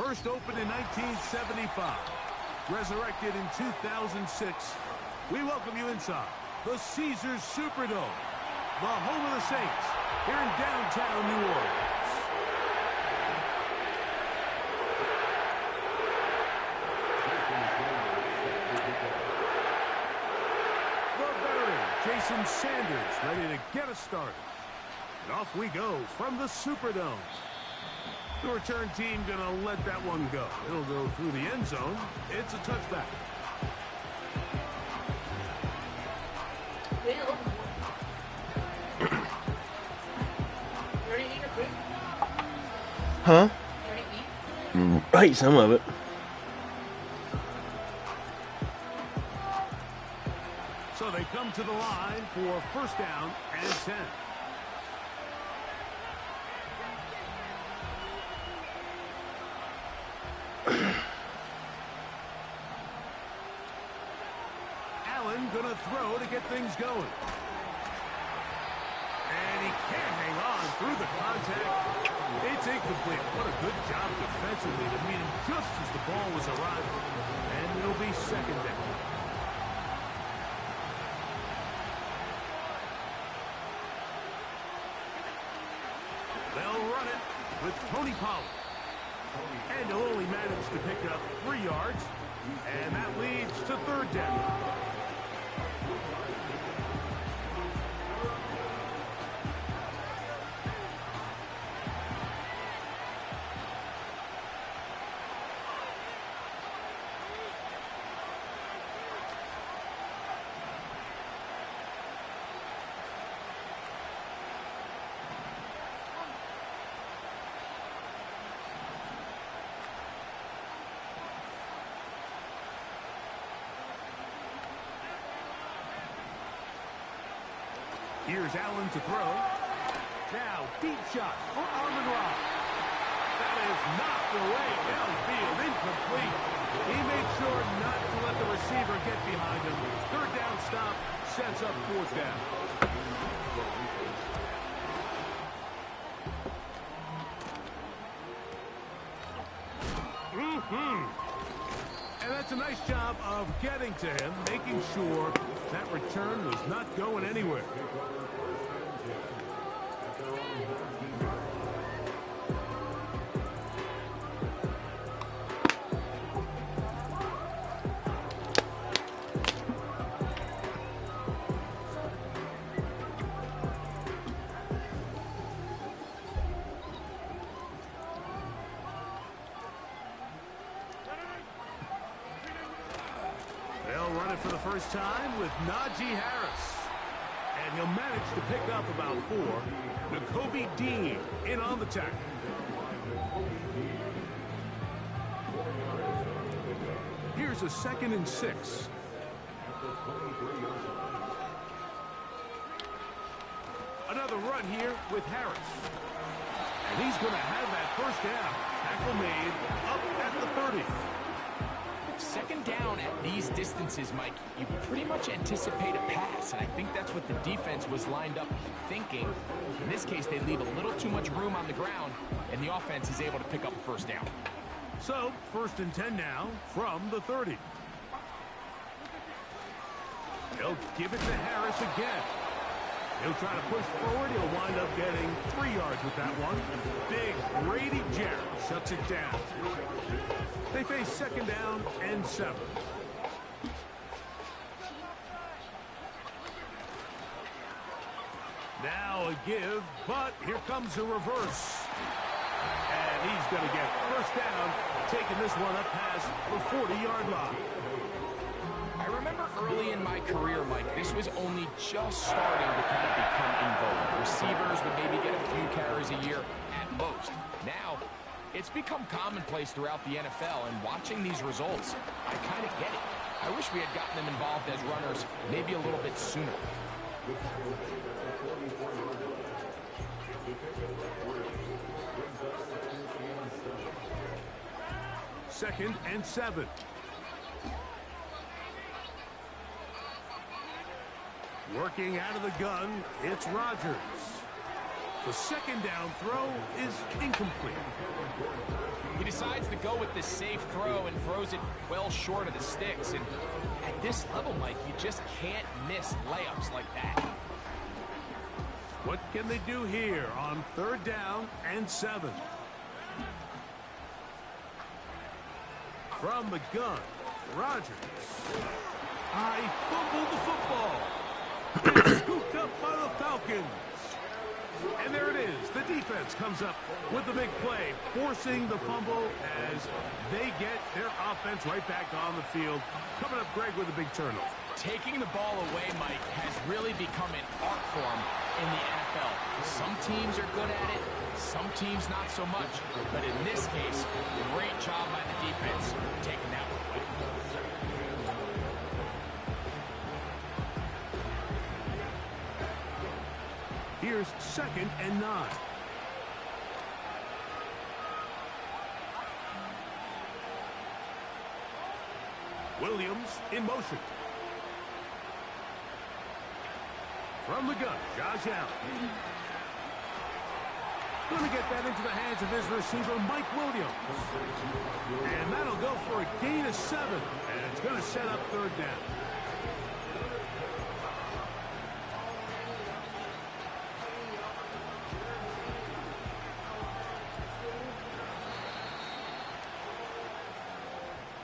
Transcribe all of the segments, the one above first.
First opened in 1975, resurrected in 2006, we welcome you inside the Caesars Superdome, the home of the Saints, here in downtown New Orleans. The veteran, Jason Sanders, ready to get us started. And off we go from the Superdome. The return team gonna let that one go. It'll go through the end zone. It's a touchback. Huh? Right, some of it. So they come to the line for first down and 10. Allen gonna throw to get things going. And he can't hang on through the contact. It's incomplete. What a good job defensively to meet him just as the ball was arriving. And it'll be second down. They'll run it with Tony Pollard. And he'll only manage to pick up 3 yards. And that leads to third down. Here's Allen to throw. Now, deep shot for Amon-Ra. That is knocked away downfield, incomplete. He made sure not to let the receiver get behind him. Third down stop sets up fourth down. And that's a nice job of getting to him, making sure that return was not going anywhere. They'll run it for the first time with Najee Harris. And he'll manage to pick up about 4. Nakobe Dean in on the tackle. Here's a 2nd and 6. Another run here with Harris. And he's going to have that first down. Tackle made up at the 30. Second down at these distances, Mike, you pretty much anticipate a pass, and I think that's what the defense was lined up thinking. In this case, they leave a little too much room on the ground, and the offense is able to pick up a first down. So, 1st and 10 now from the 30. They'll give it to Harris again. He'll try to push forward. He'll wind up getting 3 yards with that one. Big Grady Jarrett shuts it down. They face 2nd down and 7. Now a give, but here comes a reverse. And he's going to get first down, taking this one up past the 40-yard line. I remember early in my career, Mike, this was only just starting to kind of become in vogue. Receivers would maybe get a few carries a year at most. Now, it's become commonplace throughout the NFL, and watching these results, I kind of get it. I wish we had gotten them involved as runners maybe a little bit sooner. 2nd and 7. Working out of the gun, it's Rodgers. The 2nd down throw is incomplete. He decides to go with this safe throw and throws it well short of the sticks. And at this level, Mike, you just can't miss layups like that. What can they do here on 3rd down and 7? From the gun, Rodgers. I fumbled the football. It's scooped up by the Falcons. And there it is. The defense comes up with the big play, forcing the fumble as they get their offense right back on the field. Coming up, Greg, with a big turnover. Taking the ball away, Mike, has really become an art form in the NFL. Some teams are good at it, some teams not so much. But in this case, great job by the defense taking that one away. Here's 2nd and 9. Williams in motion. From the gun, Josh Allen. Going to get that into the hands of his receiver, Mike Williams. And that'll go for a gain of 7. And it's going to set up 3rd down.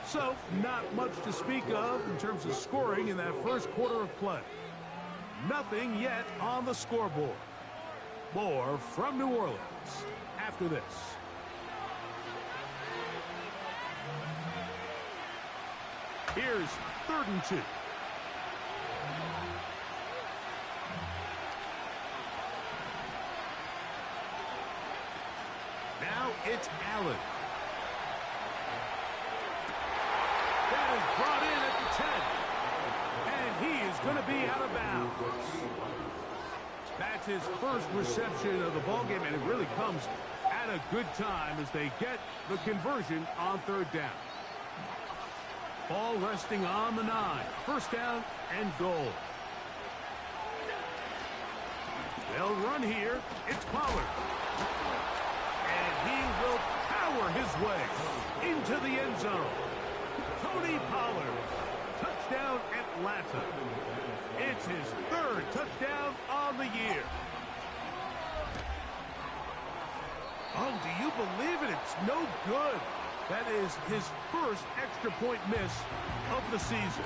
So, not much to speak of in terms of scoring in that first quarter of play. Nothing yet on the scoreboard. More from New Orleans after this. Here's 3rd and 2. Now it's Allen. That is brought in at the 10. And he is going to be out of bounds. That's his first reception of the ballgame, and it really comes at a good time as they get the conversion on 3rd down. Ball resting on the 9. 1st down and goal. They'll run here. It's Pollard. And he will power his way into the end zone. Tony Pollard. Touchdown, Atlanta. It's his 3rd touchdown on the year. Oh, do you believe it? It's no good. That is his first extra point miss of the season.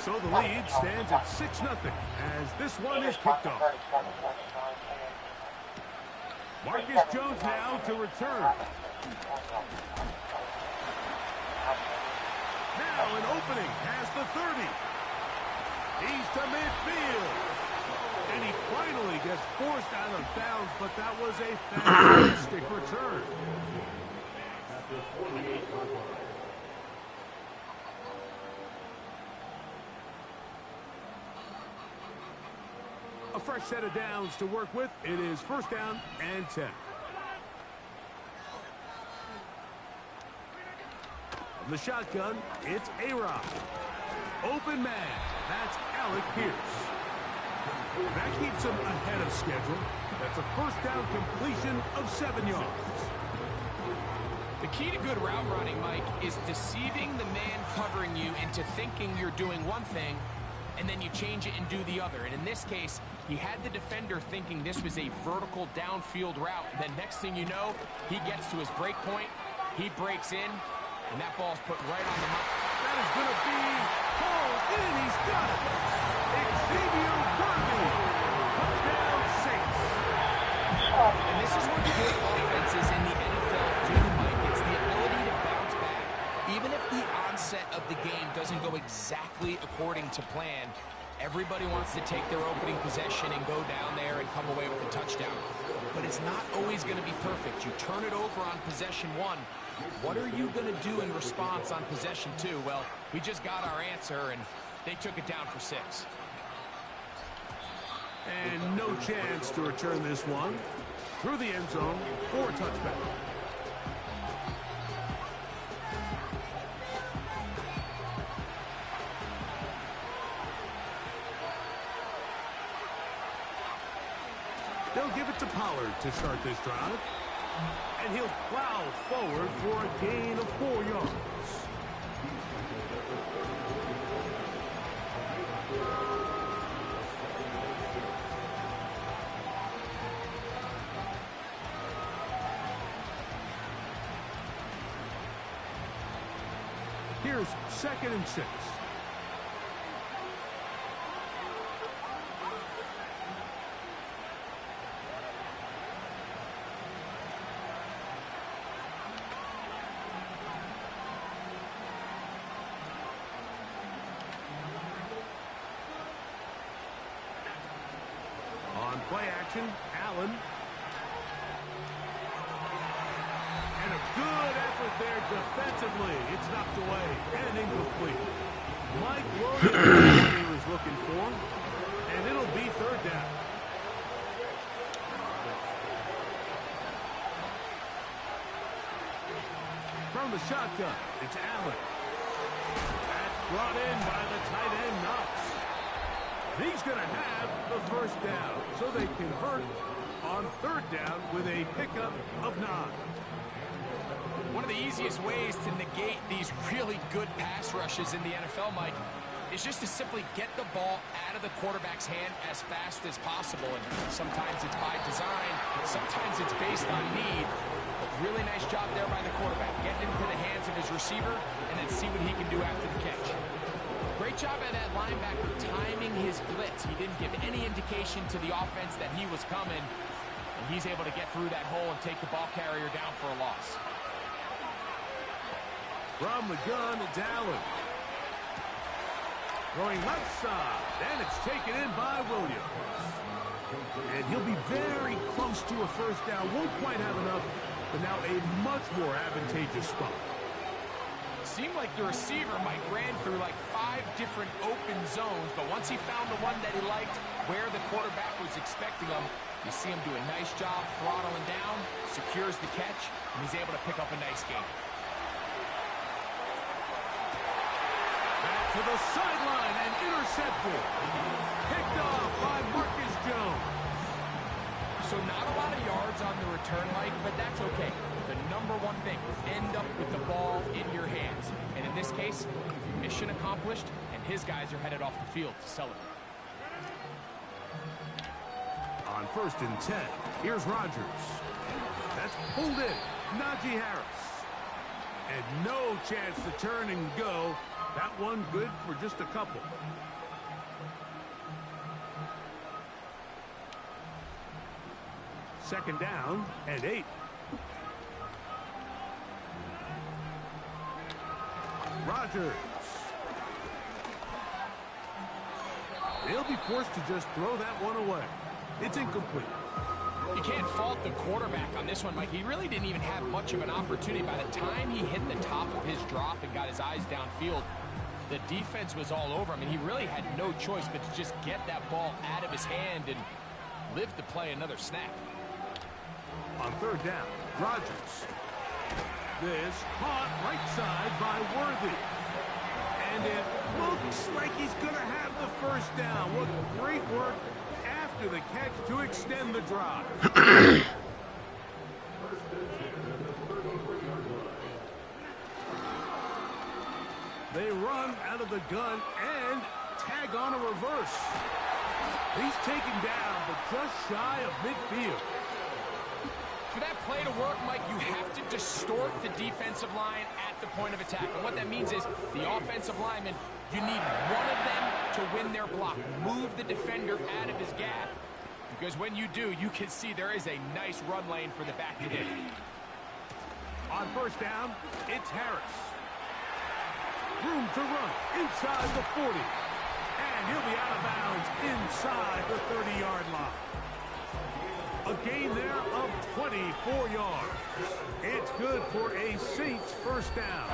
So the lead stands at 6-0 as this one is kicked off. Marcus Jones now to return. Now an opening past the 30. He's to midfield. And he finally gets forced out of bounds, but that was a fantastic return. A fresh set of downs to work with. It is 1st down and 10. From the shotgun, it's A-Rod. Open man. That's Alec Pierce. That keeps him ahead of schedule. That's a 1st down completion of 7 yards. The key to good route running, Mike, is deceiving the man covering you into thinking you're doing one thing, and then you change it and do the other. And in this case, he had the defender thinking this was a vertical downfield route. And then next thing you know, he gets to his break point, he breaks in, and that ball's put right on the mark. That is going to be hauled in. He's got it. Xavier Worthy. Touchdown Saints. And this is what good offenses in the NFL do, Mike. It's the ability to bounce back. Even if the onset of the game doesn't go exactly according to plan, everybody wants to take their opening possession and go down there and come away with a touchdown. But it's not always going to be perfect. You turn it over on possession 1. What are you going to do in response on possession 2? Well, we just got our answer, and they took it down for 6. And no chance to return this one. Through the end zone for a touchback. They'll give it to Pollard to start this drive. And he'll plow forward for a gain of 4 yards. Here's 2nd and 6. On play action, Allen. And a good effort there defensively. It's knocked away and incomplete. Mike Williams is what he was looking for. And it'll be 3rd down. From the shotgun, it's Allen. That's brought in by the tight end, Knox. He's going to have the 1st down. So they convert on 3rd down with a pickup of 9. One of the easiest ways to negate these really good pass rushes in the NFL, Mike, is just to simply get the ball out of the quarterback's hand as fast as possible. And sometimes it's by design, sometimes it's based on need. But really nice job there by the quarterback, getting into the hands of his receiver and then see what he can do after the catch. Great job by that linebacker timing his blitz. He didn't give any indication to the offense that he was coming. And he's able to get through that hole and take the ball carrier down for a loss. From the gun, it's Allen. Throwing left side, and it's taken in by Williams. And he'll be very close to a 1st down. Won't quite have enough, but now a much more advantageous spot. Seemed like the receiver Mike ran through like 5 different open zones, but once he found the one that he liked, where the quarterback was expecting him, you see him do a nice job throttling down, secures the catch, and he's able to pick up a nice gain. Back to the sideline and intercepted. Picked off by Marcus Jones. So not a lot of yards on the return, Mike, but that's okay. The #1 thing, end up with the ball in your hands. And in this case, mission accomplished, and his guys are headed off the field to celebrate. On 1st and 10, here's Rodgers. That's pulled in. Najee Harris. And no chance to turn and go. That one good for just a couple. Second down and 8. Rodgers. They'll be forced to just throw that one away. It's incomplete. You can't fault the quarterback on this one, Mike. He really didn't even have much of an opportunity. By the time he hit the top of his drop and got his eyes downfield, the defense was all over him, and he really had no choice but to just get that ball out of his hand and live to play another snap. On 3rd down, Rodgers. This caught right side by Worthy. And it looks like he's going to have the 1st down. What great work after the catch to extend the drive. They run out of the gun and tag on a reverse. He's taken down, but just shy of midfield. For that play to work, Mike, you have to distort the defensive line at the point of attack. And what that means is the offensive lineman, you need one of them to win their block. Move the defender out of his gap. Because when you do, you can see there is a nice run lane for the back to hit. On 1st down, it's Harris. Room to run inside the 40. And he'll be out of bounds inside the 30-yard line. A gain there of 24 yards. It's good for a Saints 1st down.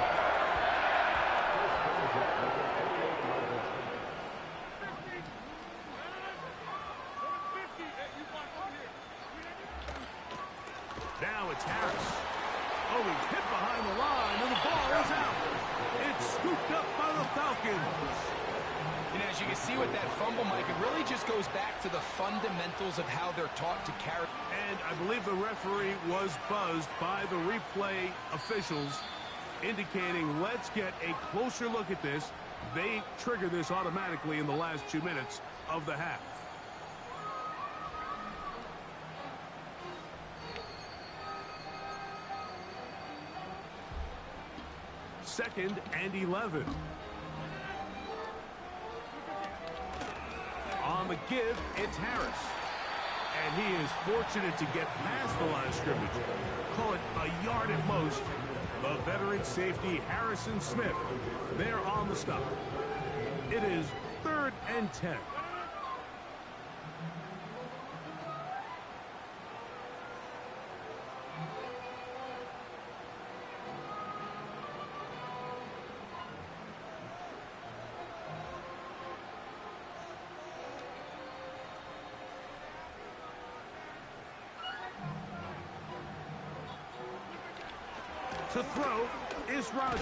Now it's Harris. Oh, he's hit behind the line, and the ball is out. It's scooped up by the Falcons. And as you can see with that fumble, Mike, it really just goes back to the fundamentals of how they're taught to carry. And I believe the referee was buzzed by the replay officials, indicating let's get a closer look at this. They trigger this automatically in the last 2 minutes of the half. Second and 11. On the give, it's Harris. And he is fortunate to get past the line of scrimmage. Call it a yard at most. The veteran safety, Harrison Smith, there on the stop. It is 3rd and 10. To throw is Rodgers.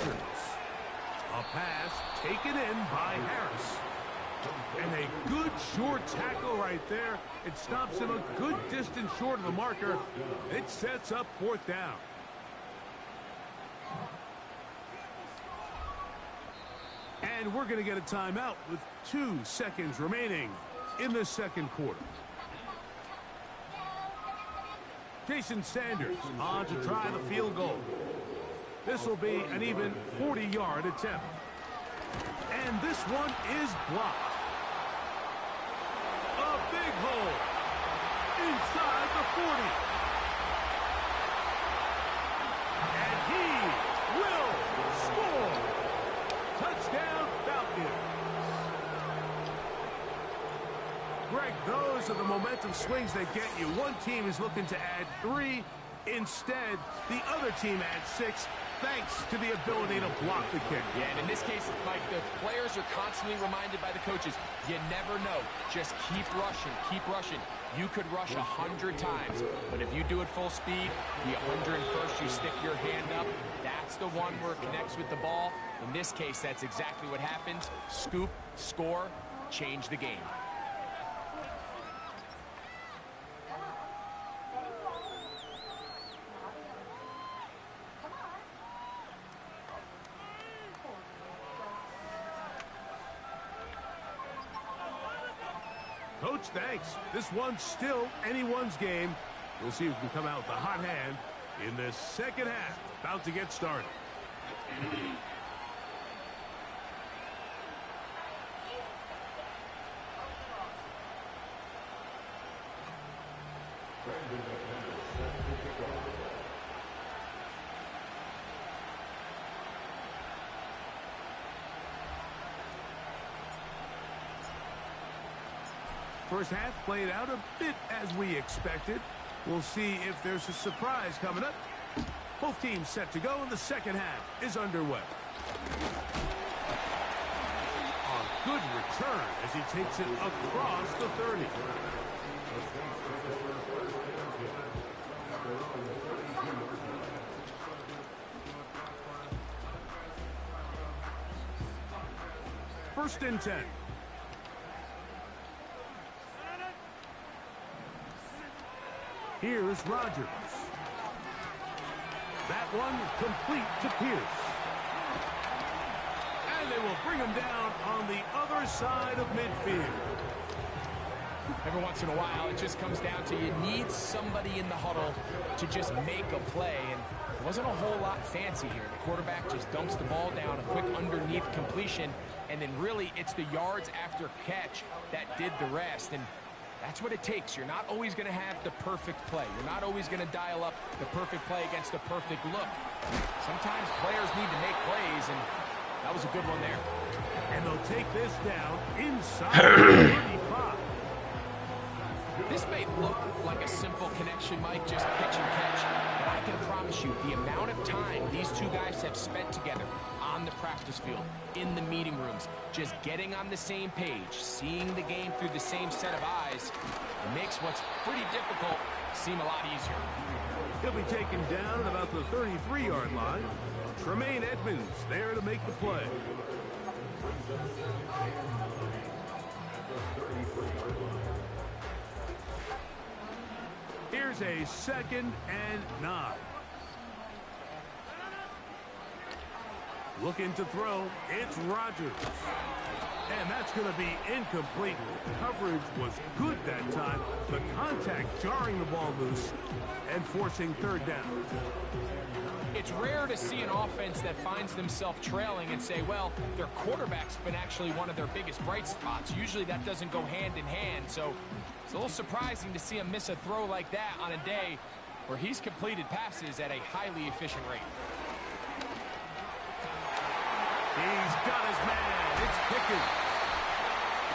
A pass taken in by Harris. And a good short tackle right there. It stops him a good distance short of the marker. It sets up 4th down. And we're going to get a timeout with 2 seconds remaining in the second quarter. Jason Sanders on to try the field goal. This will be an even 40-yard attempt. And this one is blocked. A big hole inside the 40. And he will score. Touchdown, Falcons. Greg, those are the momentum swings that get you. One team is looking to add 3. Instead, the other team adds 6. Thanks to the ability to block the kick. Yeah, and in this case, Mike, the players are constantly reminded by the coaches, you never know. Just keep rushing, keep rushing. You could rush 100 times, but if you do it full speed, the 101st, you stick your hand up. That's the one where it connects with the ball. In this case, that's exactly what happens. Scoop, score, change the game. Coach, thanks. This one's still anyone's game. We'll see who can come out with the hot hand in this second half. About to get started. First half played out a bit as we expected. We'll see if there's a surprise coming up. Both teams set to go, and the second half is underway. A good return as he takes it across the 30. First and 10. Here's Rodgers. That one complete to Pierce. And they will bring him down on the other side of midfield. Every once in a while, it just comes down to you need somebody in the huddle to just make a play. And it wasn't a whole lot fancy here. The quarterback just dumps the ball down, a quick underneath completion. And then really, it's the yards after catch that did the rest. And that's what it takes. You're not always going to have the perfect play. You're not always going to dial up the perfect play against the perfect look. Sometimes players need to make plays, and that was a good one there. And they'll take this down inside 35. This may look like a simple connection, Mike, just pitch and catch. But I can promise you, the amount of time these two guys have spent together on the practice field, in the meeting rooms, just getting on the same page, seeing the game through the same set of eyes, It makes what's pretty difficult seem a lot easier. He'll be taken down at about the 33-yard line. Tremaine Edmonds there to make the play. Here's a 2nd and 9. Looking to throw, it's Rodgers. And that's going to be incomplete. Coverage was good that time. The contact jarring the ball loose and forcing 3rd down. It's rare to see an offense that finds themselves trailing and say, well, their quarterback's been actually one of their biggest bright spots. Usually that doesn't go hand in hand, so it's a little surprising to see him miss a throw like that on a day where he's completed passes at a highly efficient rate. He's got his man. It's Pickens.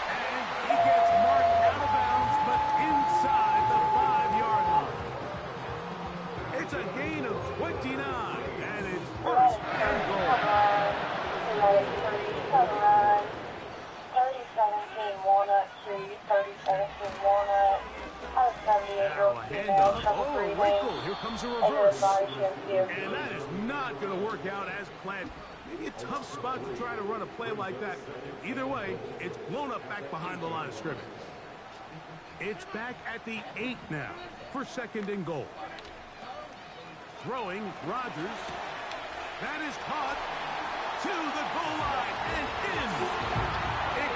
And he gets marked out of bounds, but inside the 5-yard line. It's a gain of 29, and it's 1st and goal. 30-17 Walnut Street, 30-17 Walnut. Now a handoff. Oh, wrinkle. Here comes a reverse. And that is not going to work out as planned. Maybe a tough spot to try to run a play like that. Either way, it's blown up back behind the line of scrimmage. It's back at the 8 now for 2nd and goal. Throwing, Rodgers. That is caught to the goal line and in.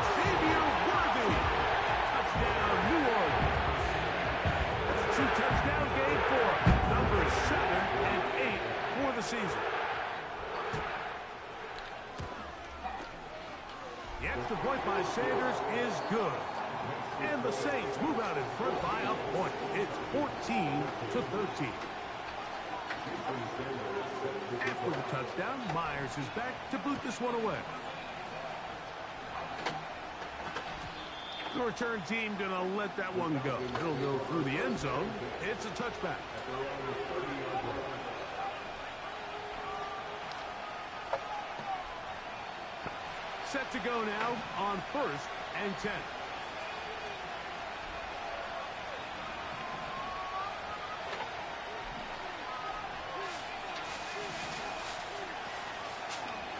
Xavier Worthy. Touchdown, New Orleans. That's a 2-touchdown game for number 7 and 8 for the season. The extra point by Sanders is good. And the Saints move out in front by a point. It's 14-13. After the touchdown, Myers is back to boot this one away. The return team going to let that one go. It'll go through the end zone. It's a touchback. Set to go now on 1st and 10.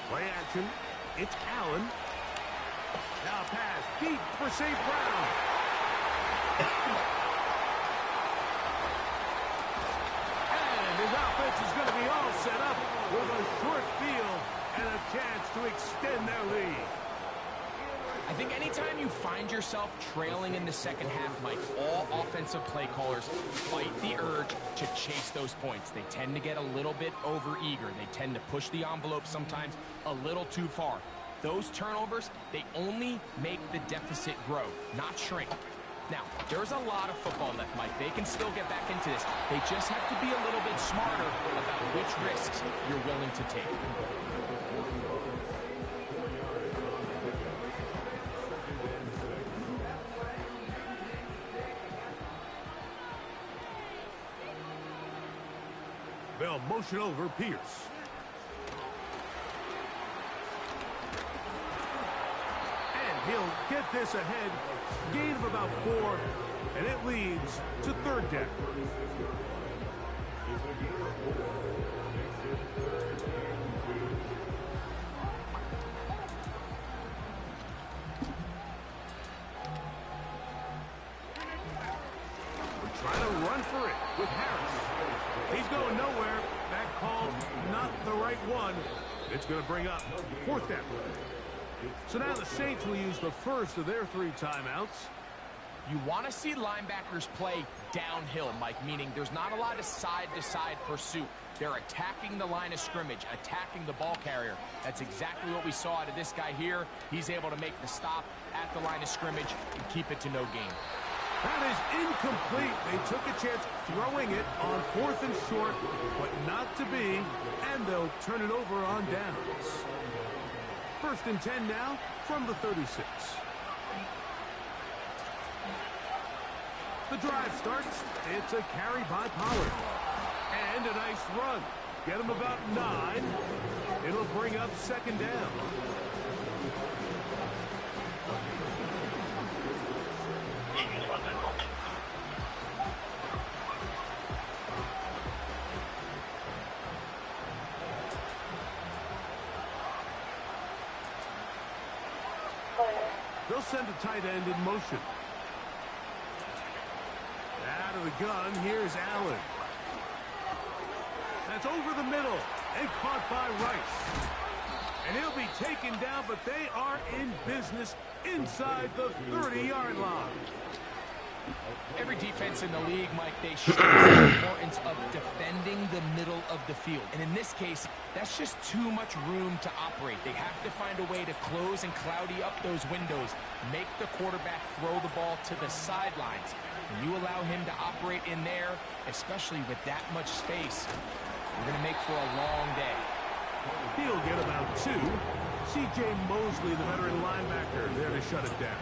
Play action. It's Allen. Now pass deep for St. Brown. And his offense is going to be all set up with a short field and a chance to extend their lead. I think anytime you find yourself trailing in the second half, Mike, all offensive play callers fight the urge to chase those points. They tend to get a little bit overeager. They tend to push the envelope sometimes a little too far. Those turnovers, they only make the deficit grow, not shrink. Now, there's a lot of football left, Mike. They can still get back into this. They just have to be a little bit smarter about which risks you're willing to take. They'll motion over Pierce. And he'll get this ahead. Gain of about 4, and it leads to 3rd down. We're trying to run for it with Harris. He's going nowhere. That call, not the right one. It's going to bring up 4th down. So now the Saints will use the first of their 3 timeouts. You want to see linebackers play downhill, Mike, meaning there's not a lot of side-to-side pursuit. They're attacking the line of scrimmage, attacking the ball carrier. That's exactly what we saw out of this guy here. He's able to make the stop at the line of scrimmage and keep it to no gain. That is incomplete. They took a chance throwing it on 4th and short, but not to be, and they'll turn it over on downs. 1st and 10 now from the 36. The drive starts. It's a carry by Pollard. And a nice run. Get him about 9. It'll bring up 2nd down. They'll send the tight end in motion. Out of the gun, here's Allen. That's over the middle and caught by Rice. And he'll be taken down, but they are in business inside the 30-yard line. Every defense in the league, Mike, they stress the importance of defending the middle of the field. And in this case, that's just too much room to operate. They have to find a way to close and cloudy up those windows, make the quarterback throw the ball to the sidelines. And you allow him to operate in there, especially with that much space, you're going to make for a long day. He'll get about 2. C.J. Mosley, the veteran linebacker, there to shut it down.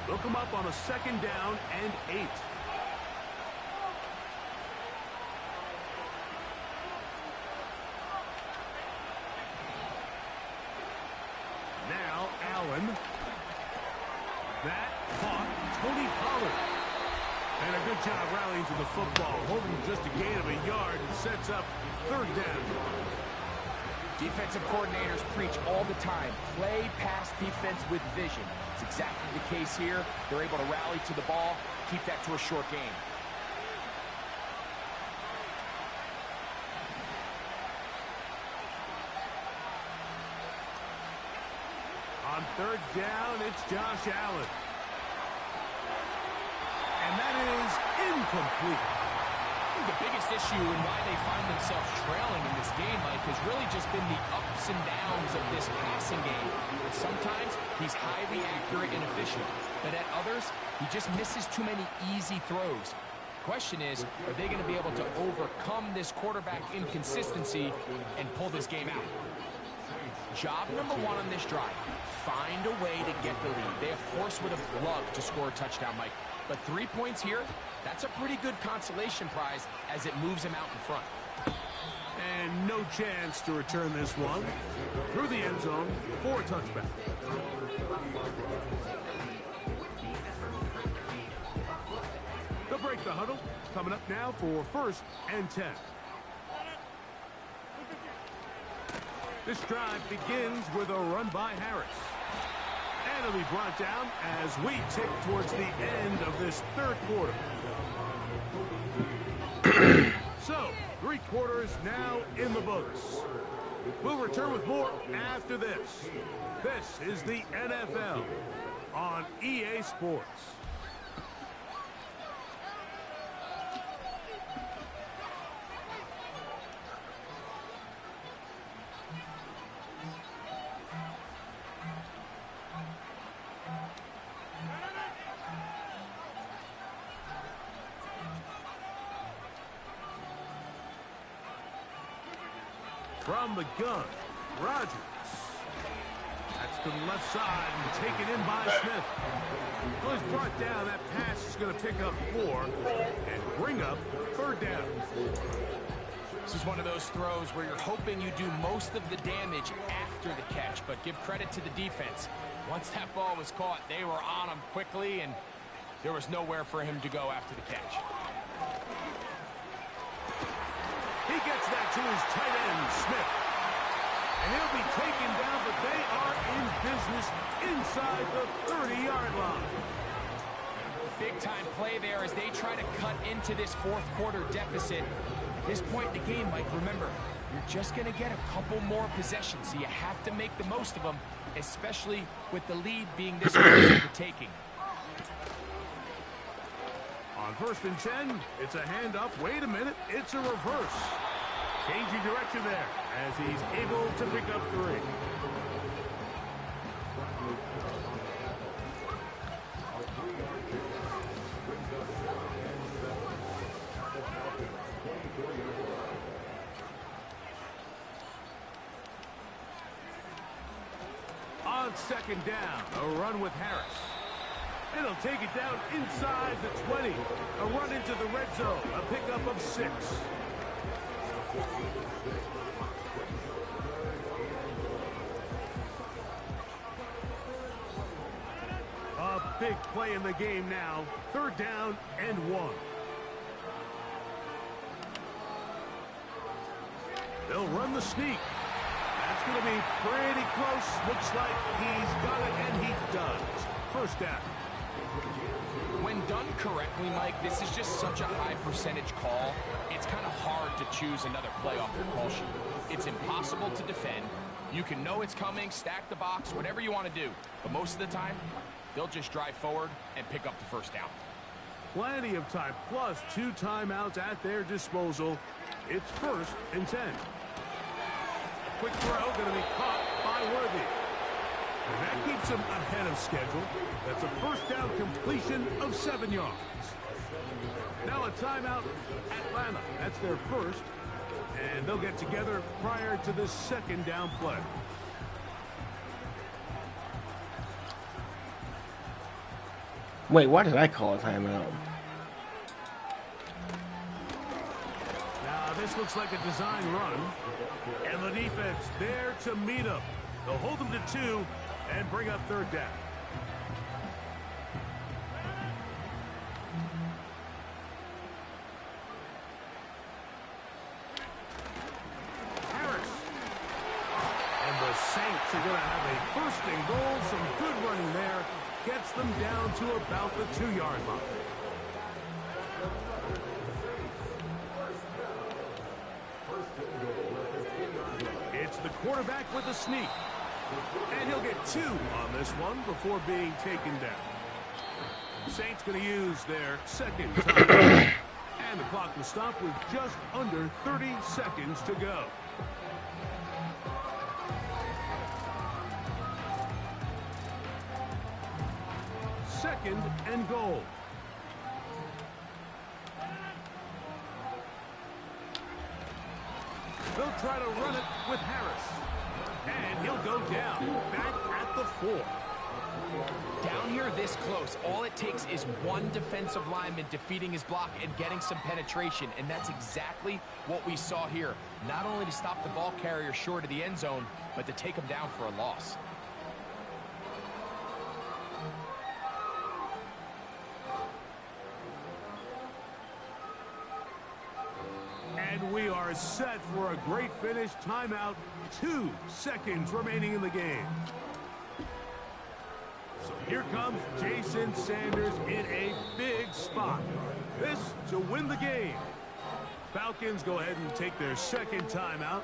They'll come up on a 2nd down and 8. Now Allen. That caught Tony Pollard. And a good job rallying to the football, holding just a gain of a yard and sets up 3rd down. Defensive coordinators preach all the time, play pass defense with vision. It's exactly the case here. They're able to rally to the ball, keep that to a short game. On 3rd down, it's Josh Allen. And that is incomplete. The biggest issue and why they find themselves trailing in this game, Mike, has really just been the ups and downs of this passing game. And sometimes he's highly accurate and efficient, but at others, he just misses too many easy throws. Question is, are they going to be able to overcome this quarterback inconsistency and pull this game out? Job number 1 on this drive, find a way to get the lead. They, of course, would have loved to score a touchdown, Mike. But 3 points here, that's a pretty good consolation prize as it moves them out in front. And no chance to return this one. Through the end zone for a touchback. They'll break the huddle. Coming up now for 1st and 10. This drive begins with a run by Harris. And it'll be brought down as we tick towards the end of this 3rd quarter. So, 3 quarters now in the books. We'll return with more after this. This is the NFL on EA Sports. From the gun, Rodgers. That's to the left side and taken in by Smith. So he's brought down. That pass is going to pick up 4 and bring up 3rd down. This is one of those throws where you're hoping you do most of the damage after the catch, but give credit to the defense. Once that ball was caught, they were on him quickly, and there was nowhere for him to go after the catch. He gets that to his tight end, Smith. And he'll be taken down, but they are in business inside the 30-yard line. Big-time play there as they try to cut into this 4th quarter deficit. At this point in the game, Mike, remember, you're just going to get a couple more possessions, so you have to make the most of them, especially with the lead being this close to the taking. On 1st and 10, it's a handoff. Wait a minute, it's a reverse. Changing direction there as he's able to pick up 3. On 2nd down, a run with Harris. It'll take it down inside the 20. A run into the red zone. A pickup of 6. A big play in the game now. 3rd down and 1. They'll run the sneak. That's going to be pretty close. Looks like he's got it, and he does. First down. When done correctly, Mike, this is just such a high percentage call. It's kind of hard to choose another play off your call sheet. It's impossible to defend. You can know it's coming, stack the box, whatever you want to do. But most of the time, they'll just drive forward and pick up the first down. Plenty of time, plus 2 timeouts at their disposal. It's 1st and 10. Quick throw, going to be caught by Worthy. And that keeps him ahead of schedule. That's a first down completion of 7 yards. Now a timeout, Atlanta. That's their first. And they'll get together prior to this 2nd down play. Wait, why did I call a timeout? Now this looks like a design run. And the defense there to meet him. They'll hold them to 2 and bring up 3rd down. Harris. And the Saints are going to have a 1st and goal. Some good running there. Gets them down to about the 2-yard line. It's the quarterback with a sneak. And he'll get 2 on this one before being taken down. Saints going to use their 2nd time. And the clock will stop with just under 30 seconds to go. Second and goal. They'll try to run it with Harris. And he'll go down, back at the 4. Down here this close, all it takes is one defensive lineman defeating his block and getting some penetration, and that's exactly what we saw here. Not only to stop the ball carrier short of the end zone, but to take him down for a loss. And we are set for a great finish. Timeout, 2 seconds remaining in the game. So here comes Jason Sanders in a big spot. This to win the game. Falcons go ahead and take their 2nd timeout.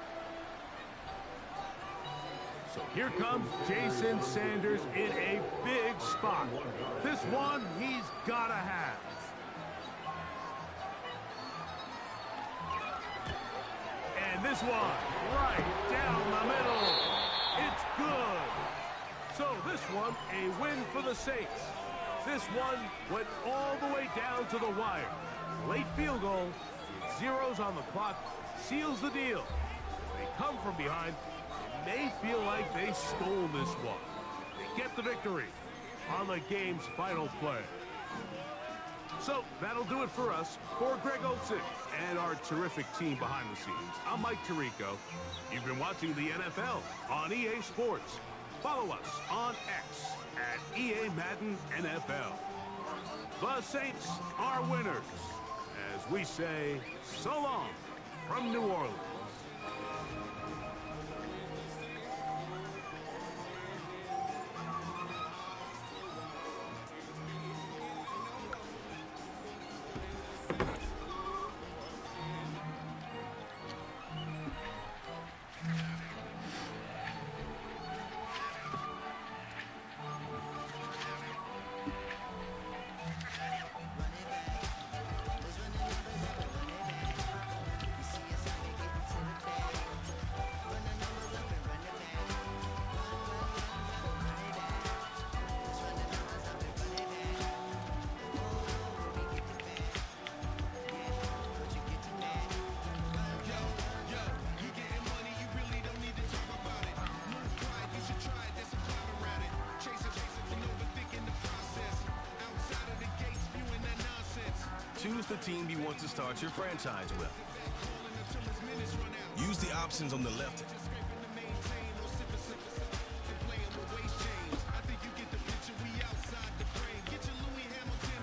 So here comes Jason Sanders in a big spot. This one he's got to have. And this one right down the middle. It's good. So this one, a win for the Saints. This one went all the way down to the wire. Late field goal, with zeros on the clock, seals the deal. If they come from behind, it may feel like they stole this one. They get the victory on the game's final play. So that'll do it for us. For Greg Olsen and our terrific team behind the scenes, I'm Mike Tirico. You've been watching the NFL on EA Sports. Follow us on X at EA Madden NFL. The Saints are winners. As we say, so long from New Orleans. Choose the team you want to start your franchise with. Use the options on the left.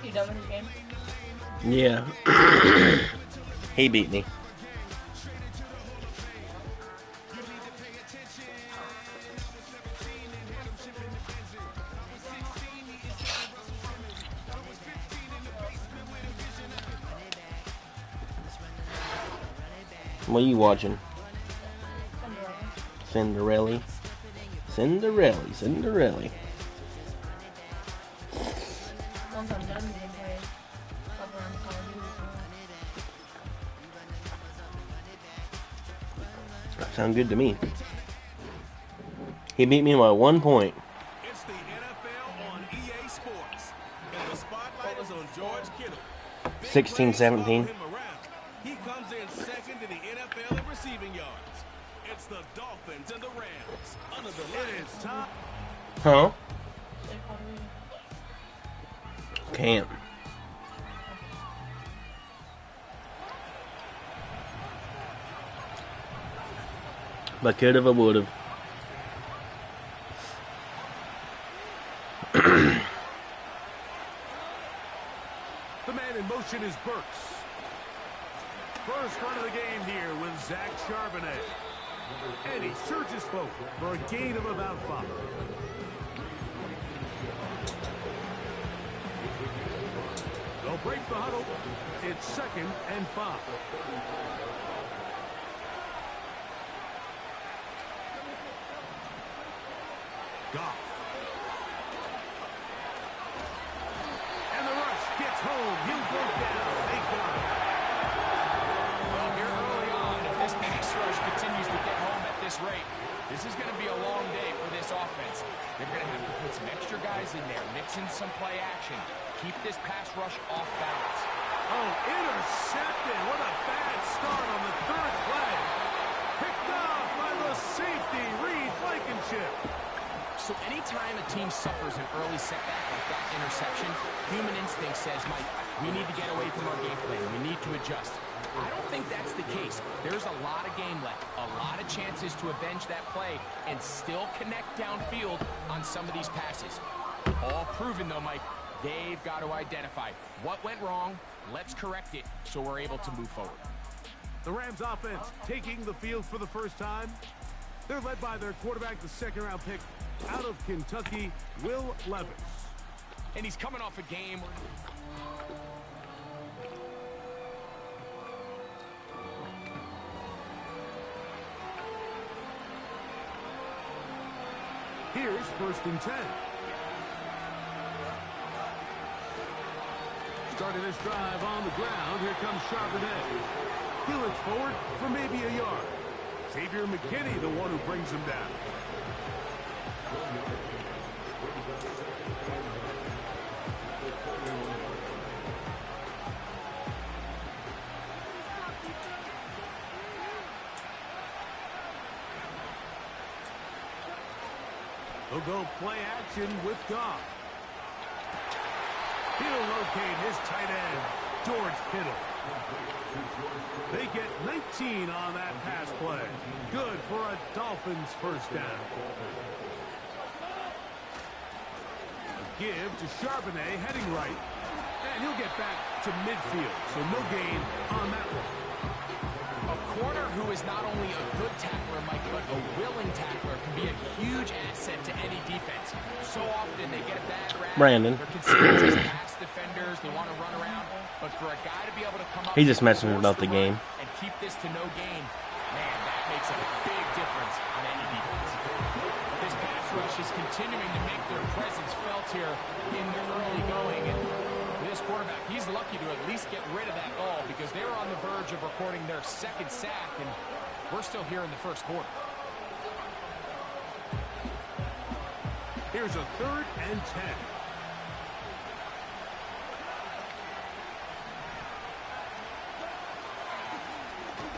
You done with his game? Yeah. He beat me. What are you watching? Cinderella. Cinderella. Cinderella. Once I'm done, we can play up around Call of Duty. Sound good to me. He beat me by 1 point. It's the NFL on EA Sports. And the spotlight is on George Kittle. 16-17. He comes in second in the NFL in receiving yards. It's the Dolphins and the Rams under the lights. Huh? Play Call of Duty. Can't. But could've, I would've. The man in motion is Burks. First run of the game here with Zach Charbonnet. And he surges forward for a gain of about 5. They'll break the huddle. It's 2nd and 5. Goff. And the rush gets home. He'll go down. They got it. Well, here early on, if this pass rush continues to get home at this rate, this is going to be a long day for this offense. They're going to have to put some extra guys in there, mix in some play action, keep this pass rush off balance. Oh, intercepted. What a bad start on the 3rd play. Picked off by the safety, Reed Blankenship. So anytime a team suffers an early setback like that interception, human instinct says, Mike, we need to get away from our game plan. We need to adjust. I don't think that's the case. There's a lot of game left, a lot of chances to avenge that play and still connect downfield on some of these passes. All proven, though, Mike. They've got to identify what went wrong. Let's correct it so we're able to move forward. The Rams offense taking the field for the first time. They're led by their quarterback, the 2nd-round pick out of Kentucky, Will Levis. And he's coming off a game where... Here's 1st and 10. Starting this drive on the ground, here comes Charbonnet. He looks forward for maybe a yard. Xavier McKinney, the one who brings him down. They'll go play action with Goff. He'll locate his tight end, George Kittle. They get 19 on that pass play. Good for a Dolphins 1st down. A give to Charbonnet, heading right. And he'll get back to midfield, so no gain on that one. A corner who is not only a good tackler, Mike, but a willing tackler can be a huge asset to any defense. So often they get a bad rap. Brandon. They're considered just pass defenders. They want to run around. But for a guy to be able to come up... He's just messing about the game. ...and keep this to no gain, man, that makes a big difference on any defense. This pass rush is continuing to make their presence felt here in the early going. And for this quarterback, he's lucky to at least get rid of that ball because they were on the verge of recording their 2nd sack, and we're still here in the 1st quarter. Here's a 3rd and 10.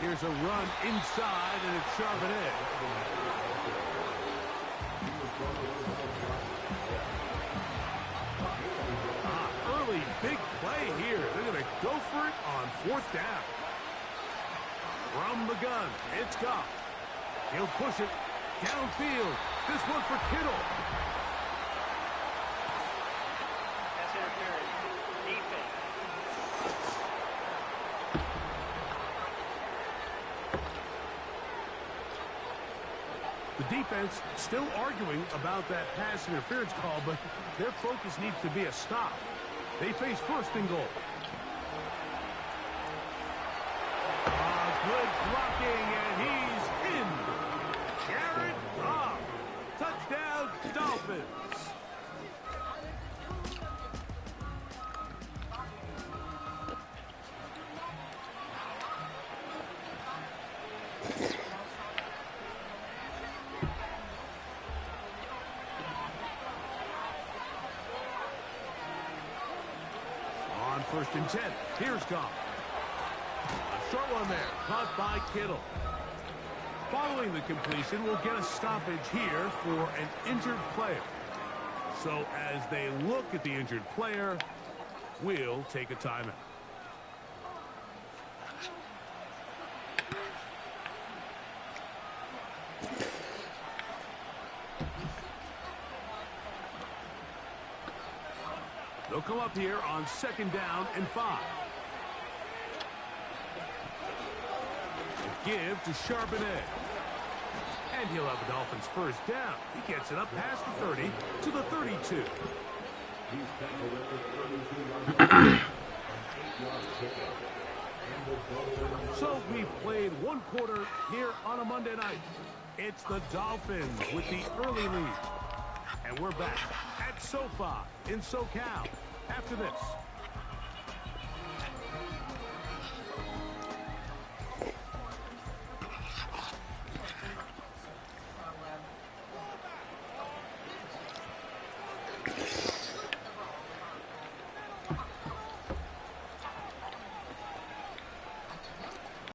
Here's a run inside, and it's Charbonnet. Early big play here. They're going to go for it on 4th down. From the gun, it's Goff. He'll push it downfield. This one for Kittle. That's interference. Defense. The defense still arguing about that pass interference call, but their focus needs to be a stop. They face 1st and goal. Good blocking, and he's in. Jared Goff. Touchdown, Dolphins. On 1st and 10, here's Goff. A short one there, caught by Kittle. Following the completion, we'll get a stoppage here for an injured player. So as they look at the injured player, we'll take a timeout. They'll come up here on 2nd down and 5. Give to Charbonnet. And he'll have the Dolphins 1st down. He gets it up past the 30 to the 32. So we've played 1 quarter here on a Monday night. It's the Dolphins with the early lead. And we're back at SoFi in SoCal after this.